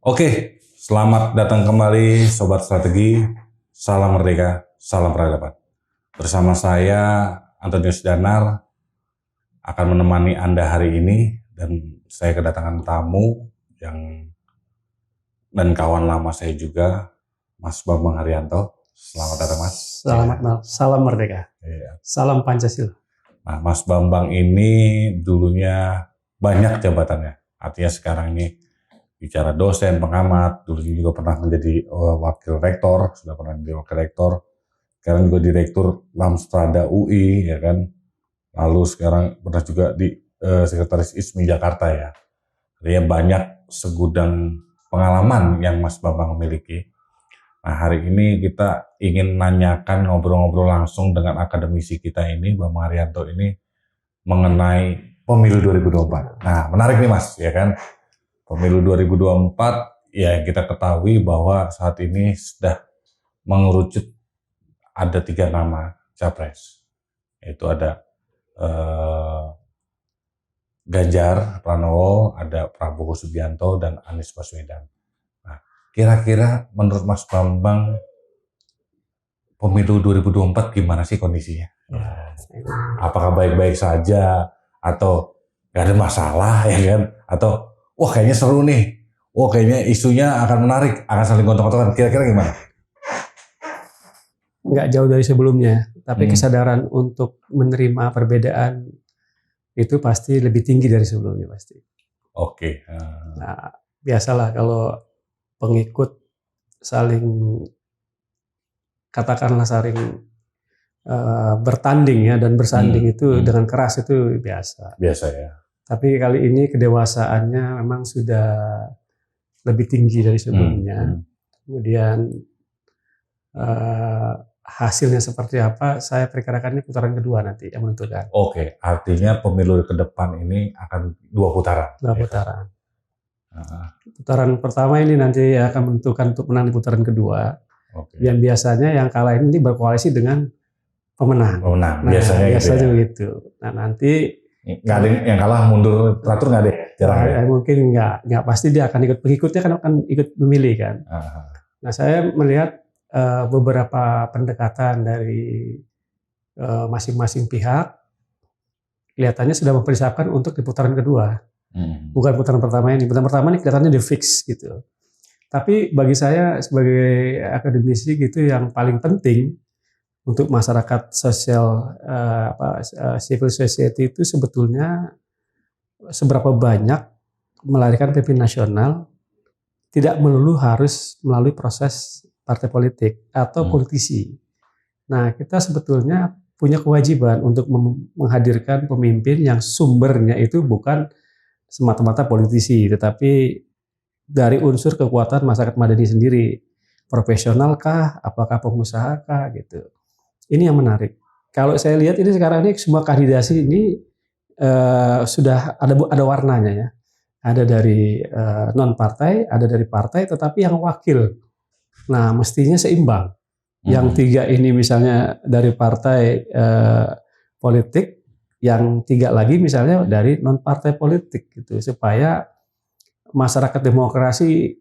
Oke, selamat datang kembali Sobat Strategi. Salam Merdeka, salam peradaban. Bersama saya, Antonius Danar, akan menemani Anda hari ini. Dan saya kedatangan tamu dan kawan lama saya juga, Mas Bambang Haryanto. Selamat datang, Mas. Selamat malam, salam Merdeka, salam Pancasila. Nah, Mas Bambang ini dulunya banyak jabatannya. Artinya sekarang ini bicara dosen, pengamat, dulu juga pernah menjadi wakil rektor, sudah pernah menjadi wakil rektor, sekarang juga direktur Lamstrada UI, ya kan. Lalu sekarang pernah juga di Sekretaris ISMI Jakarta ya. Artinya banyak segudang pengalaman yang Mas Bambang miliki. Nah, hari ini kita ingin nanyakan, ngobrol-ngobrol langsung dengan akademisi kita ini, Bambang Haryanto ini, mengenai pemilu 2024. Nah, menarik nih Mas, ya kan. Pemilu 2024, ya kita ketahui bahwa saat ini sudah mengerucut ada 3 nama capres. Yaitu ada Ganjar Pranowo, ada Prabowo Subianto, dan Anies Baswedan. Nah, kira-kira menurut Mas Bambang, pemilu 2024 gimana sih kondisinya? Apakah baik-baik saja, atau gak ada masalah, ya kan? Atau wah kayaknya seru nih, wah kayaknya isunya akan menarik, akan saling gontok-gontokan. Kira-kira gimana? Nggak jauh dari sebelumnya, tapi kesadaran untuk menerima perbedaan itu pasti lebih tinggi dari sebelumnya pasti. Oke. Nah, biasalah kalau pengikut saling, katakanlah saling bertanding ya dan bersanding itu dengan keras itu biasa. Biasa ya. Tapi kali ini kedewasaannya memang sudah lebih tinggi dari sebelumnya. Kemudian hasilnya seperti apa, saya perkirakan ini putaran kedua nanti yang menentukan. Oke, artinya pemilu ke depan ini akan 2 putaran. 2 putaran. Putaran pertama ini nanti akan menentukan untuk menang di putaran kedua. Dan biasanya yang kalah ini berkoalisi dengan pemenang. Nah, biasanya gitu ya. Begitu. Nah, nanti nggak ada yang kalah mundur teratur, nggak ada, jarang ya? Mungkin nggak pasti dia akan ikut, pengikutnya kan akan ikut memilih kan. Nah, saya melihat beberapa pendekatan dari masing-masing pihak kelihatannya sudah mempersiapkan untuk di putaran kedua. Bukan putaran pertama ini. Putaran pertama ini kelihatannya di fix gitu. Tapi bagi saya sebagai akademisi gitu, yang paling penting untuk masyarakat sosial, civil society itu sebetulnya seberapa banyak melahirkan pemimpin nasional tidak melulu harus melalui proses partai politik atau politisi. Nah, kita sebetulnya punya kewajiban untuk menghadirkan pemimpin yang sumbernya itu bukan semata-mata politisi, tetapi dari unsur kekuatan masyarakat madani sendiri. Profesionalkah, apakah pengusahakah gitu. Ini yang menarik. Kalau saya lihat ini sekarang ini semua kandidasi ini sudah ada warnanya ya. Ada dari non partai, ada dari partai, tetapi yang wakil. Nah, mestinya seimbang. Yang 3 ini misalnya dari partai politik, yang 3 lagi misalnya dari non partai politik gitu, supaya masyarakat demokrasi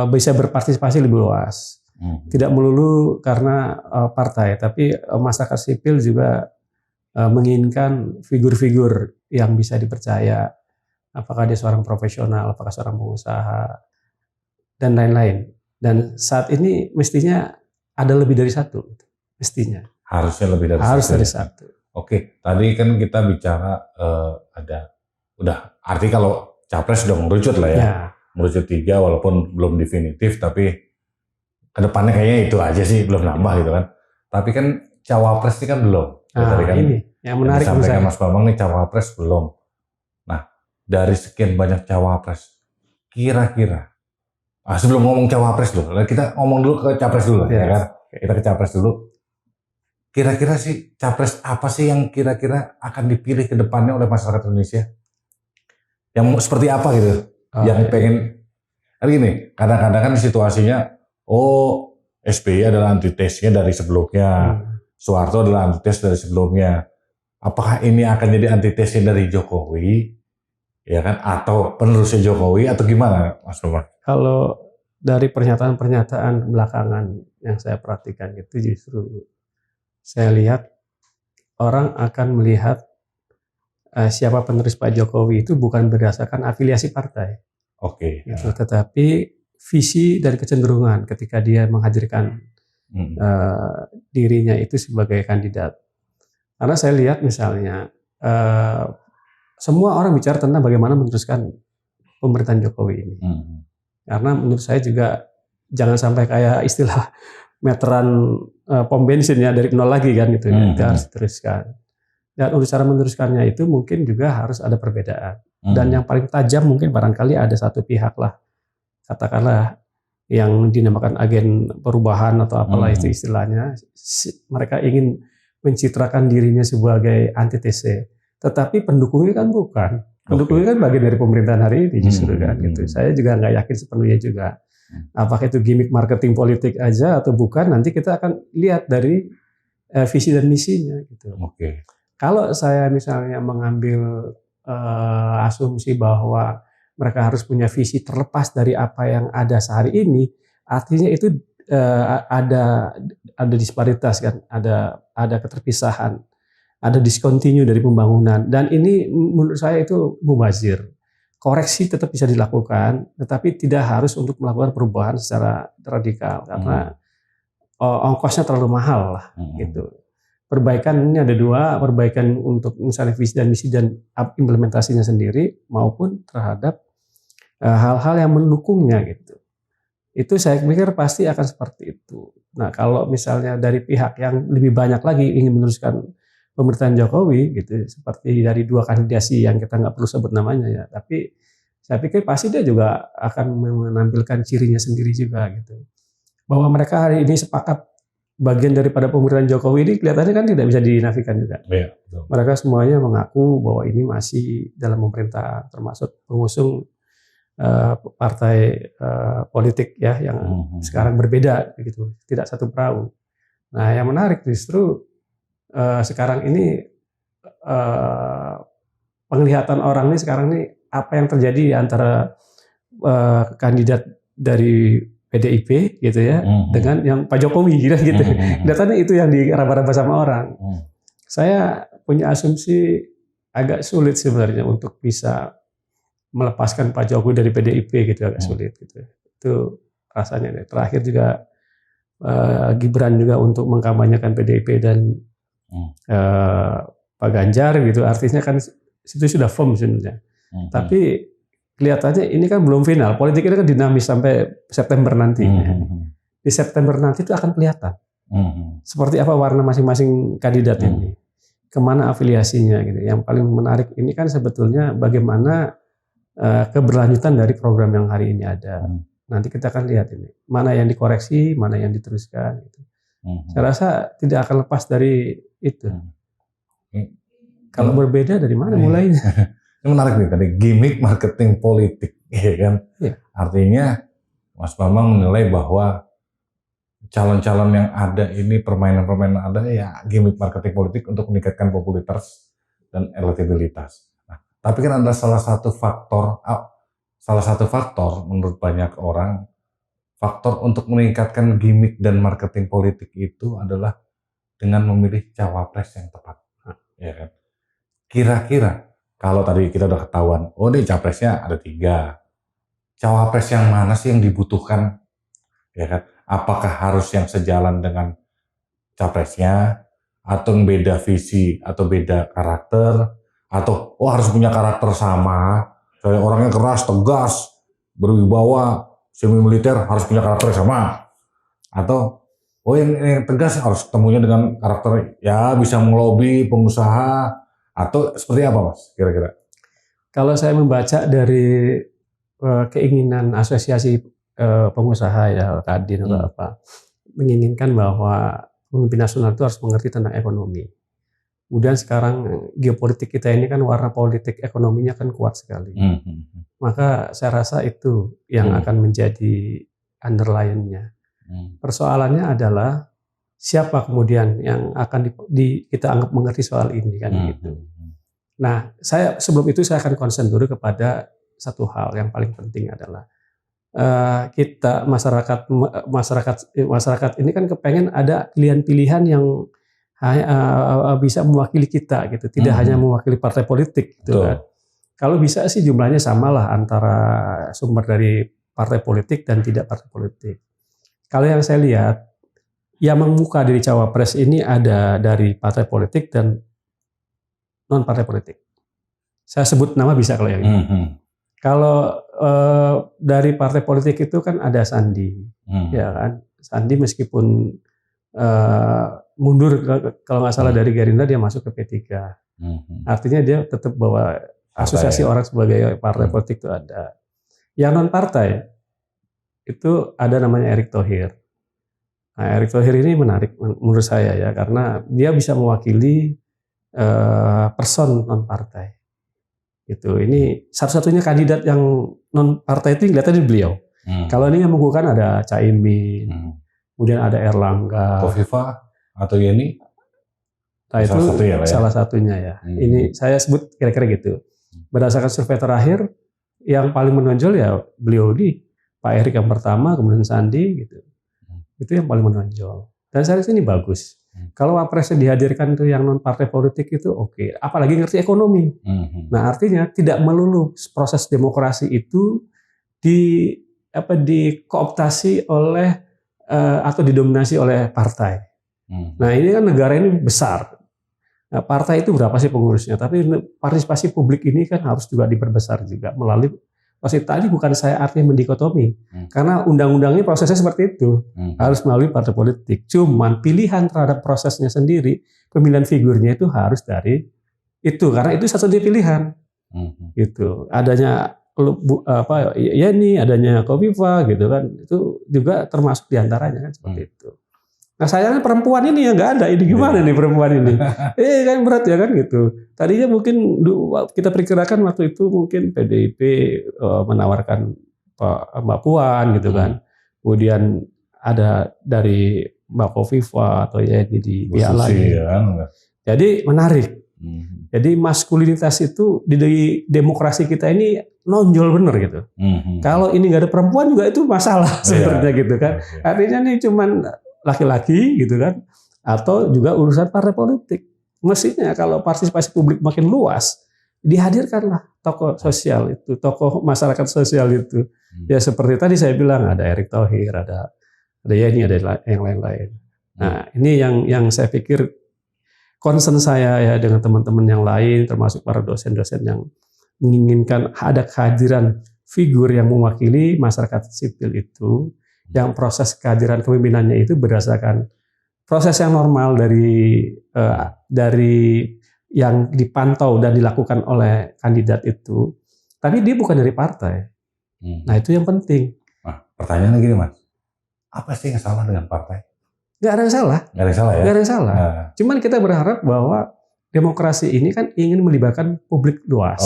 bisa berpartisipasi lebih luas. Tidak melulu karena partai, tapi masyarakat sipil juga menginginkan figur-figur yang bisa dipercaya. Apakah dia seorang profesional, apakah seorang pengusaha, dan lain-lain. Dan saat ini mestinya ada lebih dari 1, mestinya. Harusnya lebih dari 1. Harus dari 1. Oke, tadi kan kita bicara arti kalau capres sudah mengerucut lah ya. Mengerucut 3 walaupun belum definitif, tapi kedepannya kayaknya itu aja sih, belum nambah gitu kan. Tapi kan cawapres ini kan belum. Tadi kan ini yang menarik yang disampaikan Mas Bambang nih, cawapres belum. Nah, dari sekian banyak cawapres, kira-kira, sebelum ngomong cawapres dulu, kita ngomong dulu ke capres dulu, ya kan? Kita ke capres dulu. Kira-kira sih capres apa sih yang kira-kira akan dipilih ke depannya oleh masyarakat Indonesia? Yang seperti apa gitu? Yang pengen, gini, kadang-kadang kan situasinya, SBY adalah antitesnya dari sebelumnya, Soeharto adalah antites dari sebelumnya. Apakah ini akan jadi antitesnya dari Jokowi, ya kan? Atau penerusnya Jokowi, atau gimana, Mas Bambang? kalau dari pernyataan-pernyataan belakangan yang saya perhatikan itu justru saya lihat orang akan melihat siapa penerus Pak Jokowi itu bukan berdasarkan afiliasi partai. Oke. Gitu, tetapi visi dan kecenderungan ketika dia menghadirkan dirinya itu sebagai kandidat. Karena saya lihat misalnya semua orang bicara tentang bagaimana meneruskan pemerintahan Jokowi ini. Karena menurut saya juga jangan sampai kayak istilah meteran pom bensin ya dari nol lagi kan gitu. Itu harus diteruskan. Dan untuk cara meneruskannya itu mungkin juga harus ada perbedaan. Dan yang paling tajam mungkin barangkali ada satu pihak lah, katakanlah yang dinamakan agen perubahan atau apalah itu istilahnya. Mereka ingin mencitrakan dirinya sebagai antitese. Tetapi pendukungnya kan bukan. Pendukungnya kan bagian dari pemerintahan hari ini justru kan gitu. Saya juga nggak yakin sepenuhnya juga. Apakah itu gimmick marketing politik aja atau bukan? Nanti kita akan lihat dari visi dan misinya gitu. Oke. Kalau saya misalnya mengambil asumsi bahwa mereka harus punya visi terlepas dari apa yang ada sehari ini, artinya itu ada disparitas kan, ada keterpisahan, ada discontinue dari pembangunan, dan ini menurut saya itu mubazir. Koreksi tetap bisa dilakukan, tetapi tidak harus untuk melakukan perubahan secara radikal karena ongkosnya terlalu mahal lah gitu. Perbaikan ini ada dua, perbaikan untuk misalnya visi dan misi dan implementasinya sendiri maupun terhadap hal-hal yang mendukungnya gitu. Itu saya pikir pasti akan seperti itu. Nah kalau misalnya dari pihak yang lebih banyak lagi ingin meneruskan pemerintahan Jokowi gitu, seperti dari dua kandidasi yang kita nggak perlu sebut namanya ya, tapi saya pikir pasti dia juga akan menampilkan cirinya sendiri juga gitu. Bahwa mereka hari ini sepakat bagian daripada pemerintahan Jokowi ini kelihatannya kan tidak bisa dinafikan juga. Iya, mereka semuanya mengaku bahwa ini masih dalam pemerintahan, termasuk pengusung partai politik ya yang sekarang berbeda gitu, tidak satu perahu. Nah yang menarik justru sekarang ini penglihatan orang ini sekarang ini apa yang terjadi antara kandidat dari PDIP gitu ya dengan yang Pak Jokowi gitu. Kelihatannya itu yang diraba-raba sama orang. Saya punya asumsi agak sulit sebenarnya untuk bisa melepaskan Pak Jokowi dari PDIP gitu, agak sulit gitu. Itu rasanya. Terakhir juga Gibran juga untuk mengkampanyekan PDIP dan Pak Ganjar gitu, artinya kan itu sudah firm sebenarnya. Tapi kelihatannya ini kan belum final. Politik ini kan dinamis sampai September nanti. Di September nanti itu akan kelihatan seperti apa warna masing-masing kandidat ini, kemana afiliasinya gitu. Yang paling menarik ini kan sebetulnya bagaimana keberlanjutan dari program yang hari ini ada. Nanti kita akan lihat ini mana yang dikoreksi, mana yang diteruskan. Gitu. Saya rasa tidak akan lepas dari itu. Kalau berbeda dari mana mulainya? Ini menarik nih tadi, gimmick marketing politik, ya kan? Ya. Artinya Mas Bambang menilai bahwa calon-calon yang ada ini, permainan-permainan ada ya gimmick marketing politik untuk meningkatkan popularitas dan elektabilitas. Nah, tapi kan ada salah satu faktor menurut banyak orang, faktor untuk meningkatkan gimmick dan marketing politik itu adalah dengan memilih cawapres yang tepat, ya kan? Kira-kira kalau tadi kita udah ketahuan, oh ini capresnya ada 3. Cawapres yang mana sih yang dibutuhkan? Ya kan? Apakah harus yang sejalan dengan capresnya, atau yang beda visi, atau beda karakter, atau harus punya karakter sama, kayak orangnya keras, tegas, berwibawa, semi militer harus punya karakter sama, atau yang tegas harus ketemunya dengan karakter ya bisa melobi pengusaha. Atau seperti apa Mas kira-kira? Kalau saya membaca dari keinginan asosiasi pengusaha ya Kadin atau apa, menginginkan bahwa pemimpin nasional itu harus mengerti tentang ekonomi. Kemudian sekarang geopolitik kita ini kan warna politik ekonominya kan kuat sekali. Maka saya rasa itu yang akan menjadi underline-nya. Persoalannya adalah siapa kemudian yang akan kita anggap mengerti soal ini kan gitu. Nah, sebelum itu saya akan konsen dulu kepada satu hal yang paling penting adalah kita masyarakat ini kan kepengen ada pilihan-pilihan yang bisa mewakili kita gitu, tidak hanya mewakili partai politik gitu kan. Kalau bisa sih jumlahnya samalah antara sumber dari partai politik dan tidak partai politik. Kalau yang saya lihat, yang membuka diri cawapres ini ada dari partai politik dan non partai politik. Saya sebut nama bisa kalau yang ini. Kalau dari partai politik itu kan ada Sandi, ya kan. Sandi meskipun mundur kalau nggak salah dari Gerindra, dia masuk ke P3. Artinya dia tetap bawa asosiasi orang sebagai partai politik itu ada. Yang non partai itu ada namanya Erick Thohir. Nah, Erick Thohir ini menarik menurut saya ya, karena dia bisa mewakili person non partai. Gitu. Ini satu-satunya kandidat yang non partai itu kelihatannya beliau. Kalau ini yang mengukuhkan ada Caimin, kemudian ada Erlangga, Kofifa atau Yeni. Nah, itu salah satunya ya. Ini saya sebut kira-kira gitu. Berdasarkan survei terakhir, yang paling menonjol ya beliau di Pak Erick yang pertama, kemudian Sandi gitu. Itu yang paling menonjol. Dan saya rasa ini bagus. Kalau wapresnya dihadirkan itu yang non partai politik itu oke. Apalagi ngerti ekonomi. Nah, artinya tidak melulu proses demokrasi itu dikooptasi oleh atau didominasi oleh partai. Nah, ini kan negara ini besar. Nah, partai itu berapa sih pengurusnya? Tapi partisipasi publik ini kan harus juga diperbesar juga melalui proses tadi. Bukan saya artinya mendikotomi, karena undang-undangnya prosesnya seperti itu, harus melalui partai politik. Cuman pilihan terhadap prosesnya sendiri, pemilihan figurnya itu harus dari itu, karena itu satu pilihan. Gitu. Adanya Yeni, adanya Kofifa gitu kan, itu juga termasuk diantaranya kan seperti itu. Nah, sayangnya perempuan ini ya nggak ada. Ini gimana nih perempuan ini? Kan berat ya kan gitu. Tadinya mungkin kita perkirakan waktu itu mungkin PDIP menawarkan Mbak Puan gitu kan. Kemudian ada dari Mbak Kofifa atau ya di pihak lain. Jadi menarik. Jadi maskulinitas itu di demokrasi kita ini nonjol bener gitu. Kalau ini nggak ada perempuan juga itu masalah sebenarnya gitu kan. Artinya ini cuman laki-laki gitu kan, atau juga urusan partai politik. Mestinya kalau partisipasi publik makin luas, dihadirkanlah tokoh sosial itu, tokoh masyarakat sosial itu. Ya seperti tadi saya bilang, ada Erick Thohir, ada Yeni, ada yang lain-lain. Nah, ini yang saya pikir concern saya ya dengan teman-teman yang lain, termasuk para dosen-dosen yang menginginkan ada kehadiran figur yang mewakili masyarakat sipil itu, yang proses kehadiran kepemimpinannya itu berdasarkan proses yang normal dari yang dipantau dan dilakukan oleh kandidat itu, tapi dia bukan dari partai. Nah, itu yang penting. Nah, pertanyaannya gini Mas, apa sih yang salah dengan partai? Nggak ada yang salah. Nggak ada yang salah ya? Nggak ada yang salah. Cuman kita berharap bahwa demokrasi ini kan ingin melibatkan publik luas.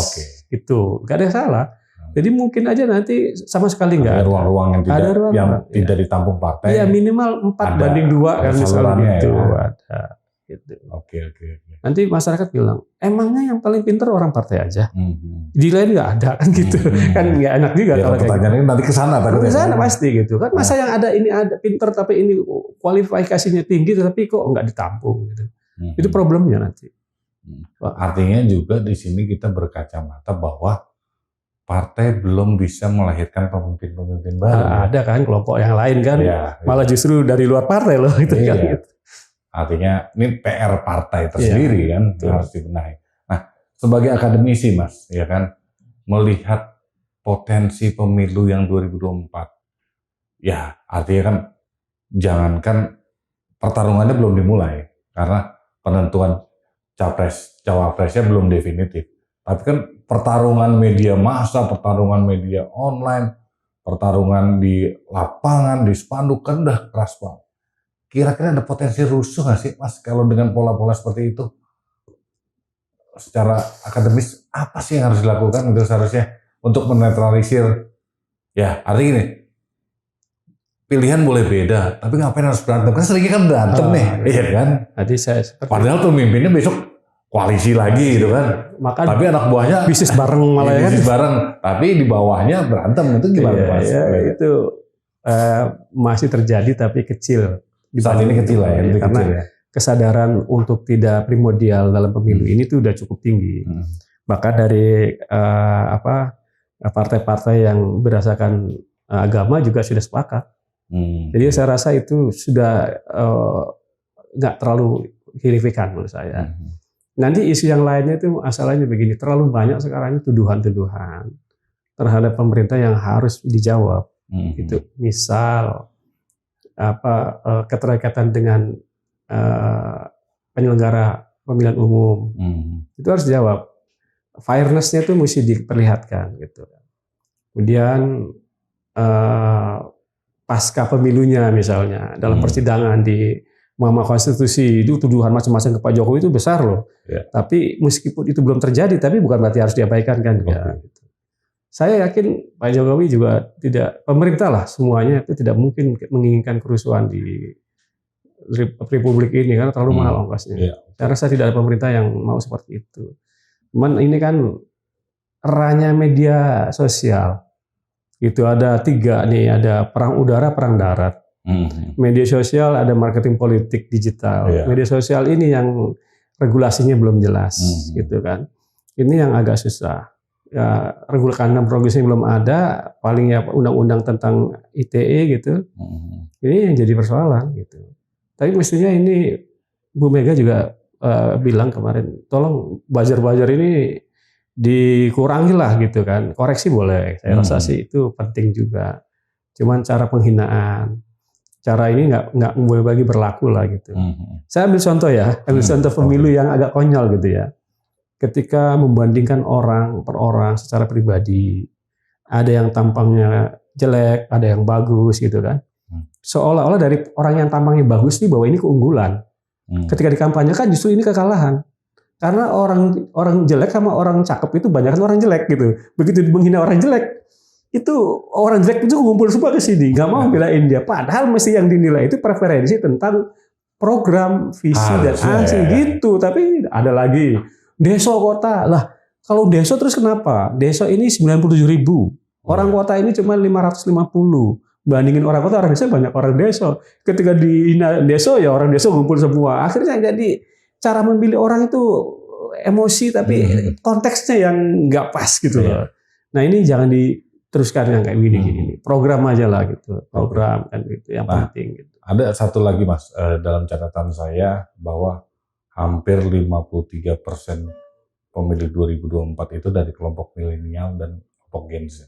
Itu nggak ada yang salah. Jadi mungkin aja nanti sama sekali nggak ada ruang-ruang yang tidak ditampung partai. Iya, minimal 4:2 kan misalnya gitu. Ada. Gitu. Oke. Nanti masyarakat bilang, emangnya yang paling pintar orang partai aja. Di lain nggak ada kan gitu. Kan nggak enak juga kalau pertanyaan ini nanti ke sana. Ke sana pasti gitu kan. Masa yang ada ini ada pintar tapi ini kualifikasinya tinggi tapi kok nggak ditampung gitu. Itu problemnya nanti. Artinya juga di sini kita berkacamata bahwa partai belum bisa melahirkan pemimpin-pemimpin baru. Ada kan kelompok yang lain kan, malah justru dari luar partai loh gitu kan. Gitu. Artinya ini PR partai tersendiri kan harus dibenahi. Nah, sebagai akademisi Mas, ya kan, melihat potensi pemilu yang 2024, ya artinya kan jangankan pertarungannya belum dimulai karena penentuan cawapresnya belum definitif. Tapi kan pertarungan media massa, pertarungan media online, pertarungan di lapangan, di spanduk kan udah keras banget. Kira-kira ada potensi rusuh nggak sih Mas kalau dengan pola-pola seperti itu? Secara akademis apa sih yang harus dilakukan gitu seharusnya untuk menetralisir? Ya artinya gini, pilihan boleh beda, tapi ngapain harus berantem? Kan seringnya kan berantem nih, iya kan? Tadi saya padahal pemimpinnya besok koalisi lagi gitu kan. Maka Tapi anak buahnya bisnis bareng malah ya kan. bisnis bareng, tapi di bawahnya berantem, itu gimana Mas? Itu masih terjadi tapi kecil. Saat ini kecil lah ya, karena kecil ya. Kesadaran untuk tidak primordial dalam pemilu ini tuh udah cukup tinggi. Bahkan dari partai-partai yang berdasarkan agama juga sudah sepakat. Jadi saya rasa itu sudah nggak terlalu signifikan menurut saya. Nanti isu yang lainnya itu masalahnya begini, terlalu banyak sekarang tuduhan-tuduhan terhadap pemerintah yang harus dijawab. Gitu. Misal keterkaitan dengan penyelenggara pemilihan umum, itu harus dijawab. Fairness-nya itu mesti diperlihatkan gitu. Kemudian pasca pemilunya misalnya dalam persidangan di Mahkamah Konstitusi itu tuduhan macam-macam ke Pak Jokowi itu besar loh. Tapi meskipun itu belum terjadi, tapi bukan berarti harus diabaikan kan? Gitu. Saya yakin Pak Jokowi juga tidak, pemerintah lah semuanya itu tidak mungkin menginginkan kerusuhan di Republik ini karena terlalu mahal ongkosnya. Saya rasa tidak ada pemerintah yang mau seperti itu. Cuman ini kan eranya media sosial. Itu ada 3 nih, ada perang udara, perang darat. Media sosial, ada marketing politik digital. Media sosial ini yang regulasinya belum jelas, gitu kan. Ini yang agak susah. Ya, karena progresnya belum ada, paling ya undang-undang tentang ITE gitu. Ini yang jadi persoalan gitu. Tapi mestinya ini Bu Mega juga bilang kemarin, tolong buzzer-buzzer ini dikurangi lah gitu kan. Koreksi boleh, saya rasa sih itu penting juga. Cuman cara penghinaan, cara ini nggak boleh bagi berlaku lah gitu. Saya ambil contoh ya, contoh pemilu yang agak konyol gitu ya. Ketika membandingkan orang per orang secara pribadi, ada yang tampangnya jelek, ada yang bagus gitu kan. Seolah-olah dari orang yang tampangnya bagus nih bahwa ini keunggulan. Ketika dikampanyekan justru ini kekalahan. Karena orang jelek sama orang cakep itu banyak orang jelek gitu. Begitu menghina orang jelek, itu orang jelek itu ngumpul semua ke sini, nggak mau belain dia. Padahal mesti yang dinilai itu preferensi tentang program, visi dan aksi gitu. Tapi ada lagi deso kota lah. Kalau deso terus kenapa? Deso ini 97.000, orang kota ini cuma 550. Bandingin orang kota, orang desa banyak orang deso. Ketika dihina deso ya orang deso ngumpul semua. Akhirnya jadi cara memilih orang itu emosi tapi konteksnya yang nggak pas gitu loh. Nah ini jangan diteruskan yang kayak gini. Program aja lah gitu. Program kan gitu yang penting gitu. Ada satu lagi Mas, dalam catatan saya bahwa hampir 53% pemilih 2024 itu dari kelompok milenial dan kelompok Gen Z.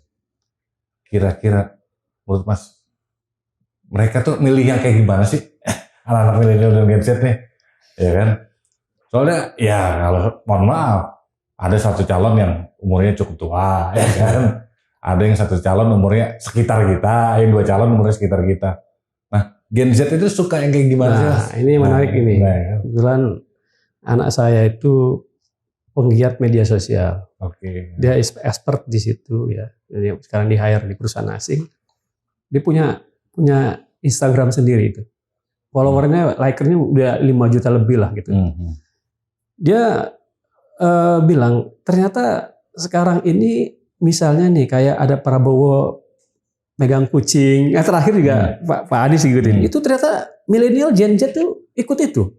Kira-kira menurut Mas, mereka tuh milih yang kayak gimana sih? Anak-anak milenial dan Gen Z nih, ya kan? Soalnya ya kalau mohon maaf, ada satu calon yang umurnya cukup tua, ya kan? Ada yang satu calon umurnya sekitar kita, yang 2 calon umurnya sekitar kita. Nah, Gen Z itu suka yang kayak gimana sih? Nah, ini menarik ini. Kebetulan anak saya itu penggiat media sosial. Dia expert di situ ya. Jadi sekarang di hire di perusahaan asing. Dia punya Instagram sendiri itu. Followernya, likernya udah 5 juta lebih lah gitu. Dia bilang ternyata sekarang ini misalnya nih kayak ada Prabowo megang kucing, yang terakhir juga Pak Anies gitu. Itu ternyata milenial Gen Z tuh ikut itu.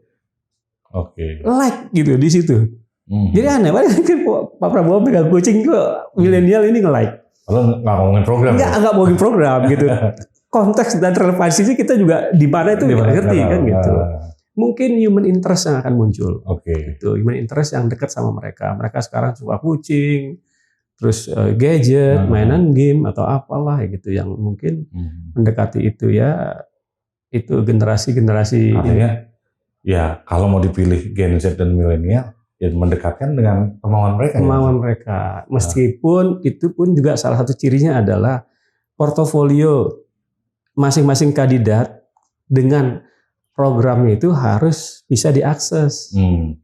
Like gitu di situ. Jadi aneh, Pak Prabowo megang kucing kok milenial ini nge-like. Kalau nggak ngomongin program. Nggak ngomongin program gitu. Konteks dan relevansinya kita juga di mana itu ngerti kan gitu. Mungkin human interest yang akan muncul. Gitu. Human interest yang dekat sama mereka. Mereka sekarang suka kucing, terus gadget, mainan game atau apalah gitu yang mungkin mendekati itu ya. Itu generasi-generasi. Artinya ya kalau mau dipilih Gen Z dan milenial ya mendekatkan dengan kemauan mereka. Kemauan mereka. Meskipun itu pun juga salah satu cirinya adalah portofolio masing-masing kandidat dengan programnya itu harus bisa diakses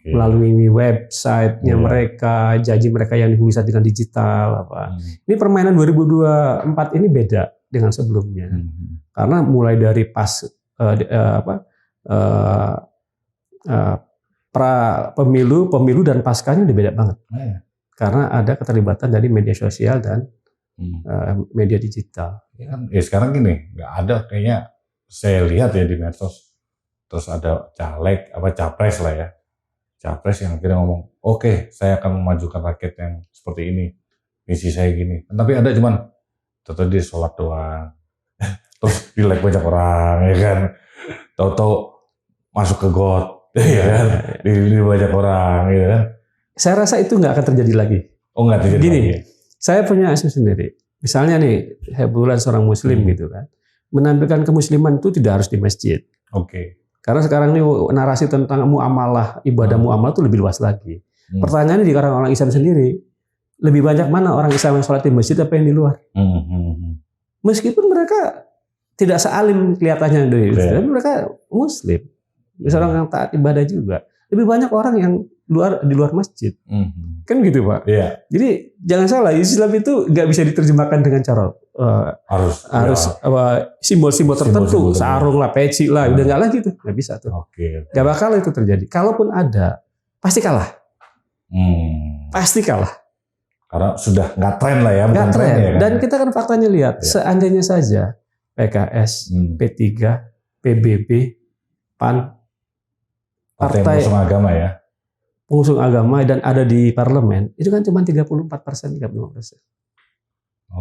melalui website-nya mereka, janji mereka yang bisa dengan digital apa. Ini permainan 2024 ini beda dengan sebelumnya. Karena mulai dari pemilu dan paskanya udah beda banget. Karena ada keterlibatan dari media sosial dan media digital. Ya sekarang gini, nggak ada kayaknya, saya lihat ya di medsos, terus ada caleg, capres lah ya, capres yang akhirnya ngomong, oke, saya akan memajukan rakyat yang seperti ini, misi saya gini. Tapi ada cuman, terus dia sholat doang, terus di like banyak orang, ya kan, tahu-tahu masuk ke got, ya kan, di banyak orang, ya kan. Saya rasa itu nggak akan terjadi lagi. Oh, nggak terjadi Gini, lagi. Saya punya asumsi sendiri. Misalnya nih, saya bulan seorang muslim gitu kan. Menampilkan kemusliman itu tidak harus di masjid. Oke. Karena sekarang ini narasi tentang muamalah, ibadah muamalah itu lebih luas lagi. Pertanyaannya di kalangan orang Islam sendiri, lebih banyak mana orang Islam yang sholat di masjid apa yang di luar? Meskipun mereka tidak sealim kelihatannya dari Islam, mereka muslim. Misalnya orang yang taat ibadah juga. Lebih banyak orang yang di luar masjid. Kan gitu Pak. Iya. Jadi jangan salah, Islam itu nggak bisa diterjemahkan dengan cara harus simbol-simbol tertentu, sarung lah, peci lah, udah nggak lagi tuh, nggak bisa tuh. Nggak bakal itu terjadi. Kalaupun ada, pasti kalah. Pasti kalah. Karena sudah nggak tren lah ya. Nggak tren. Ya, kan? Dan kita kan faktanya lihat, seandainya saja PKS, P3, PBB, PAN, partai pengusung agama ya. Pengusung agama dan ada di parlemen, itu kan cuma 34%, 35%.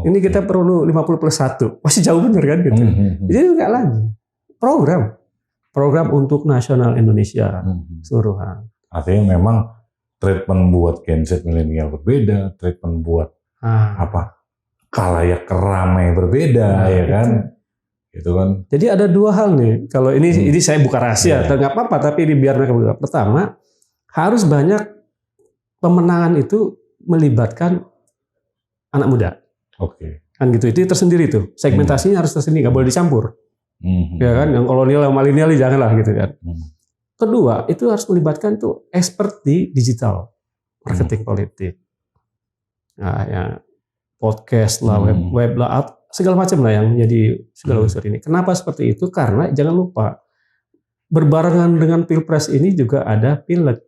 Ini kita perlu 50+1, masih jauh bener kan gitu. Jadi enggak lagi. Program untuk nasional Indonesia seluruhan. Artinya memang treatment buat Gen Z milenial berbeda, treatment buat khalayak ramai berbeda, ya kan? Itu kan. Jadi ada dua hal nih. Kalau ini saya buka rahasia, nggak apa-apa, tapi ini biar mereka buka. Pertama, harus banyak pemenangan itu melibatkan anak muda. Kan gitu. Itu tersendiri tuh. Segmentasinya harus tersendiri, nggak boleh dicampur. Ya kan, yang kolonial sama milenial janganlah gitu kan. Kedua, itu harus melibatkan tuh expert di digital marketing politik. Nah, ya podcast lah, web lah, segala macam lah yang menjadi segala unsur ini. Kenapa seperti itu? Karena jangan lupa berbarengan dengan Pilpres ini juga ada Pileg.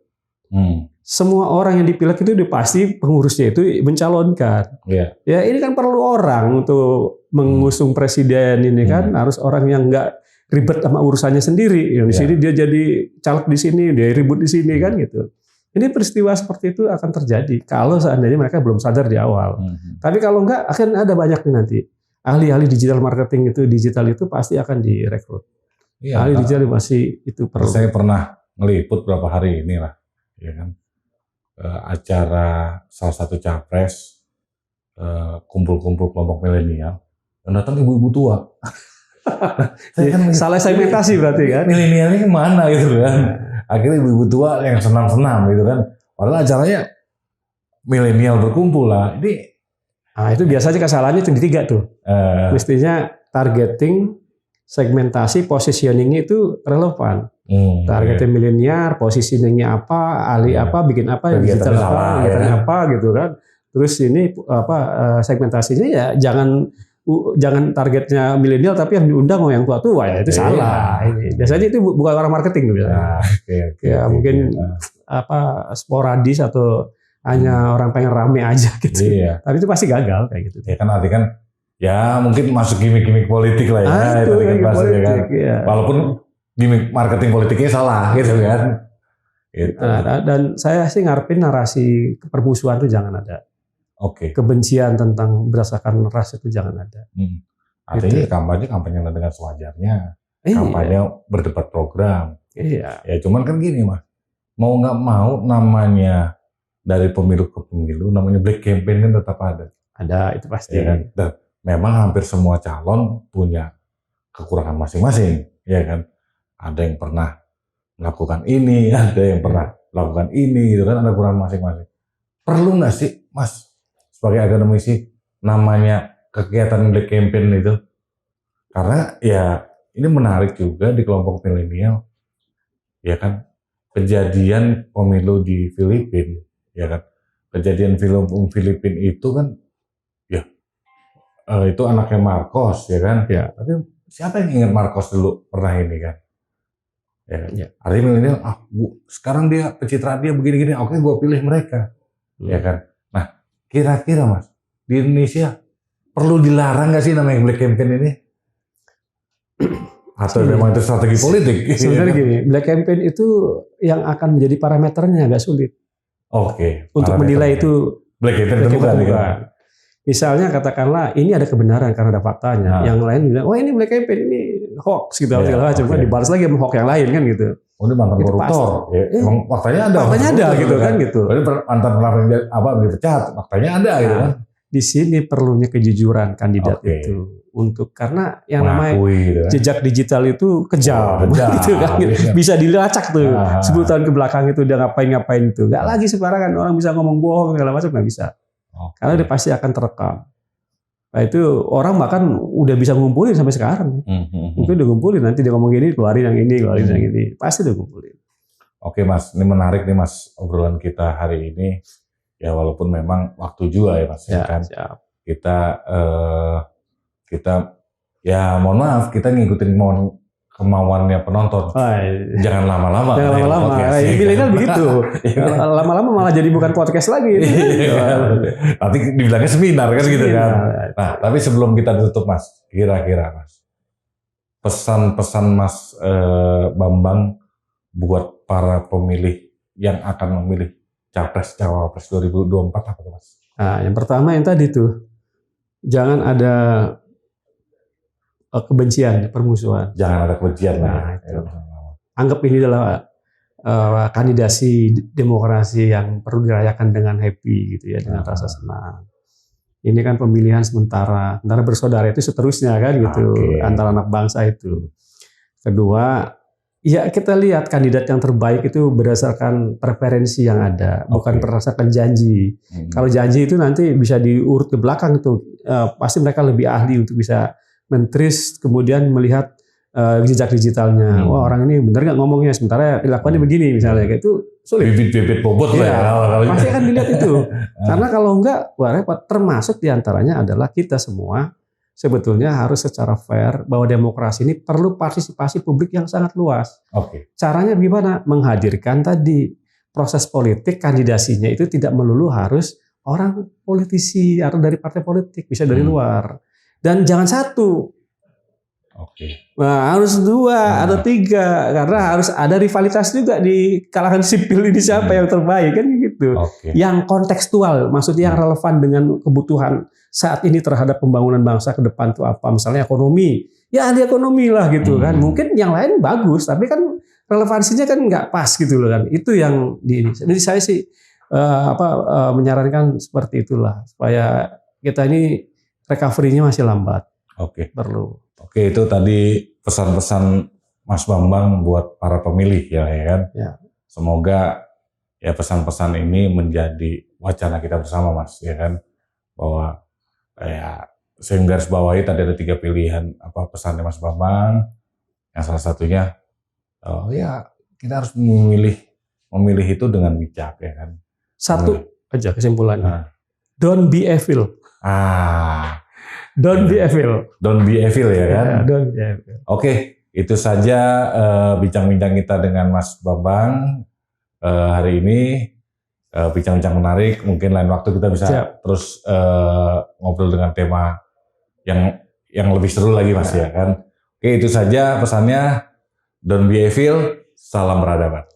Semua orang yang dipilek itu udah pasti pengurusnya itu mencalonkan. Ya ini kan perlu orang untuk mengusung presiden ini kan, harus orang yang nggak ribet sama urusannya sendiri. Di sini dia jadi caleg di sini, dia ribut di sini kan gitu. Ini peristiwa seperti itu akan terjadi kalau seandainya mereka belum sadar di awal. Tapi kalau enggak, akan ada banyak nih nanti ahli-ahli digital marketing digital itu pasti akan direkrut. Ahli digital masih itu perlu. Saya pernah ngeliput beberapa hari ini lah, ya kan, acara salah satu capres, kumpul-kumpul kelompok milenial, yang datang ibu-ibu tua. Salah segmentasi berarti kan? Milenialnya kemana gitu kan? Akhirnya ibu-ibu tua yang senam-senam gitu kan. Padahal acaranya milenial berkumpul lah. Itu biasanya kesalahannya itu di 3 tuh. Mestinya targeting, segmentasi, positioningnya itu relevan. Targeting milenial, positioningnya apa, ahli apa, bikin apa, digital apa, kegiatan apa gitu kan. Terus ini segmentasinya ya jangan targetnya milenial tapi yang diundang yang tua-tua ya itu salah. Biasanya itu bukan orang marketing biasanya. Mungkin sporadis atau hanya orang pengen rame aja gitu. Tapi itu pasti gagal kayak gitu. Ya kan arti kan ya mungkin masuk gimmick-gimmick politik lah ya. Walaupun gimmick marketing politiknya salah gitu kan. Dan saya sih ngarepin narasi permusuhan itu jangan ada. Kebencian tentang berdasarkan ras itu jangan ada. Artinya kampanye dengan sewajarnya. Kampanye berdebat program. Ya cuman kan gini Mas. Mau nggak mau namanya dari pemilu ke pemilu namanya black campaign kan tetap ada. Ada, itu pasti. Ya kan? Dan memang hampir semua calon punya kekurangan masing-masing, ya kan? Ada yang pernah melakukan ini, ada yang pernah melakukan ini, gitu kan? Ada kekurangan masing-masing. Perlu nggak sih, Mas, sebagai akademisi, namanya kegiatan black campaign itu? Karena ya ini menarik juga di kelompok milenial, ya kan? Kejadian pemilu di Filipina, ya kan? Kejadian film Filipina itu kan, ya itu anaknya Marcos, ya kan? Ya. Tapi siapa yang ingat Marcos dulu pernah ini kan? Ya, kan? Ya. Artinya milenial, sekarang dia pencitraan dia begini-gini, oke gue pilih mereka, ya kan. Nah, kira-kira Mas, di Indonesia perlu dilarang nggak sih namanya black campaign ini? Atau memang itu strategi politik? Sebenarnya gini, black campaign itu yang akan menjadi parameternya agak sulit. Oke. Untuk menilai itu black campaign itu bukan. Misalnya katakanlah ini ada kebenaran karena ada faktanya, yang lain bilang, ini black campaign, ini hoax gitu, segala macam, dibalas lagi sama hoax yang lain kan gitu. Oh, ini mantan koruptor, emang faktanya ada. Faktanya ada gitu kan gitu. Mantan dipecat, faktanya ada gitu kan. Di sini perlunya kejujuran kandidat itu untuk karena yang namanya jejak digital itu kejam gitu kan, bisa dilacak tuh 10 tahun ke belakang itu udah ngapain itu, nggak lagi sembarangan orang bisa ngomong bohong segala macam, nggak bisa. Karena dia pasti akan terekam. Nah itu orang bahkan udah bisa ngumpulin sampai sekarang. Mungkin udah ngumpulin, nanti dia ngomong gini, keluarin yang ini, keluarin yang ini. Pasti udah ngumpulin. Oke Mas, ini menarik nih Mas obrolan kita hari ini. Ya walaupun memang waktu juga ya Mas. Ya, kan? Siap. Kita ya mohon maaf, kita ngikutin kemauannya penonton. Jangan lama-lama. Jangan lama-lama. Milenial begitu. Lama-lama malah jadi bukan podcast lagi. Nanti dibilangnya seminar kan gitu kan. Nah, tapi sebelum kita tutup Mas, kira-kira Mas, pesan-pesan Mas Bambang buat para pemilih yang akan memilih Capres-Cawapres 2024 apa tuh Mas? Nah, yang pertama yang tadi tuh, jangan ada kebencian, permusuhan. Jangan ada kebencian. Anggap ini adalah kandidasi demokrasi yang perlu dirayakan dengan happy gitu ya, dengan rasa senang. Ini kan pemilihan sementara, antara bersaudara itu seterusnya kan gitu, antara anak bangsa itu. Kedua, ya kita lihat kandidat yang terbaik itu berdasarkan preferensi yang ada, bukan berdasarkan janji. Kalau janji itu nanti bisa diurut ke belakang itu, pasti mereka lebih ahli untuk bisa mentris, kemudian melihat jejak digitalnya. Wah orang ini benar nggak ngomongnya, sementara dilakukannya begini misalnya, kayak itu sulit. Bibit-bibit bobot lah ya. Pasti akan dilihat itu. Karena kalau enggak, wah repot. Termasuk diantaranya adalah kita semua sebetulnya harus secara fair bahwa demokrasi ini perlu partisipasi publik yang sangat luas. Caranya gimana? Menghadirkan tadi proses politik, kandidasinya itu tidak melulu harus orang politisi atau dari partai politik, bisa dari luar. Dan jangan satu, nah, harus 2 atau 3, karena harus ada rivalitas juga di kalangan sipil ini siapa yang terbaik kan gitu. Yang kontekstual, maksudnya yang relevan dengan kebutuhan saat ini terhadap pembangunan bangsa ke depan itu apa? Misalnya ekonomi, ya ahli ekonomi lah gitu kan. Mungkin yang lain bagus, tapi kan relevansinya kan nggak pas gitu loh kan. Itu yang jadi saya sih menyarankan seperti itulah supaya kita ini recovery-nya masih lambat. Perlu. Itu tadi pesan-pesan Mas Bambang buat para pemilih ya kan. Semoga ya pesan-pesan ini menjadi wacana kita bersama Mas ya kan, bahwa ya saya garis bawahi tadi ada 3 pilihan pesannya Mas Bambang. Yang salah satunya ya kita harus memilih itu dengan bijak ya kan. Satu aja kesimpulannya. Don't be evil. Don't be evil. Don't be evil ya kan. Don't be evil. Itu saja bincang-bincang kita dengan Mas Bambang hari ini. Bincang-bincang menarik. Mungkin lain waktu kita bisa terus ngobrol dengan tema yang lebih seru lagi Mas ya kan. Itu saja pesannya. Don't be evil. Salam peradaban.